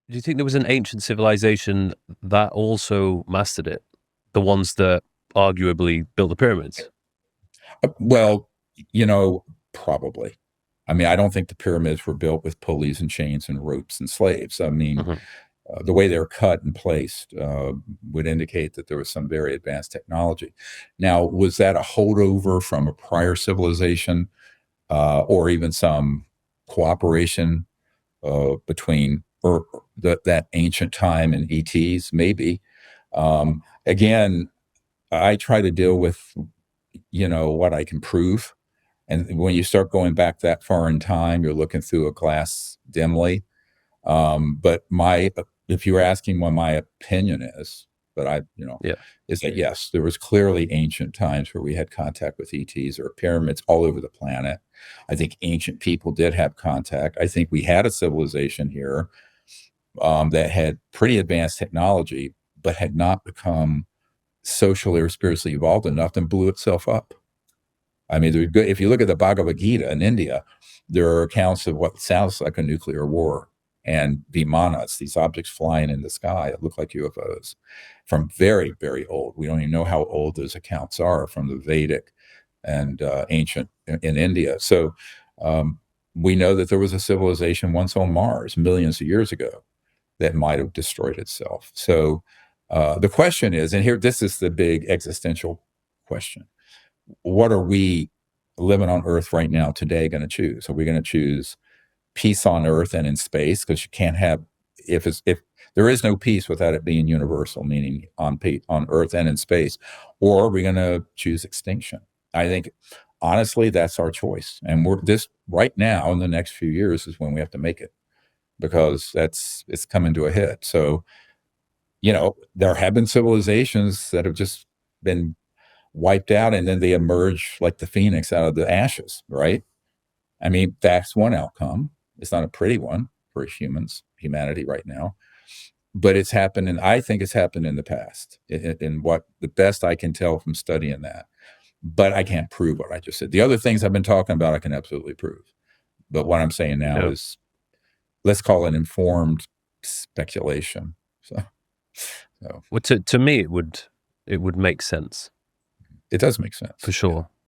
Do you think there was an ancient civilization that also mastered it? The ones that arguably built the pyramids? Well, you know, probably. I mean, I don't think the pyramids were built with pulleys and chains and ropes and slaves. I mean, Hmm. the way they're cut and placed would indicate that there was some very advanced technology. Now, was that a holdover from a prior civilization or even some cooperation between that ancient time and ETs? Maybe. Again, I try to deal with, what I can prove. And when you start going back that far in time, you're looking through a glass dimly. But if you were asking what my opinion is, but Yeah. is that yes, there was clearly ancient times where we had contact with ETs or pyramids all over the planet. I think ancient people did have contact. I think we had a civilization here that had pretty advanced technology, but had not become socially or spiritually evolved enough and blew itself up. I mean, if you look at the Bhagavad Gita in India, there are accounts of what sounds like a nuclear war and vimanas, these objects flying in the sky that look like UFOs from very, very old. We don't even know how old those accounts are from the Vedic and ancient in India. So um, we know that there was a civilization once on Mars millions of years ago that might have destroyed itself. So the question is, and here, this is the big existential question: what are we living on Earth right now today going to choose? Are we going to choose peace on Earth and in space? Because you can't have if there is no peace without it being universal, meaning on Earth and in space, or are we going to choose extinction? I think honestly that's our choice, and we're this right now in the next few years is when we have to make it because it's coming to a head. So there have been civilizations that have just been wiped out and then they emerge like the phoenix out of the ashes, right? I mean, that's one outcome. It's not a pretty one for humanity right now, but it's happened. And I think it's happened in the past in what the best I can tell from studying that. But I can't prove what I just said. The other things I've been talking about, I can absolutely prove. But what I'm saying now Yeah. is let's call it informed speculation. So Well, to me, it would make sense it does make for sense. Yeah. sure.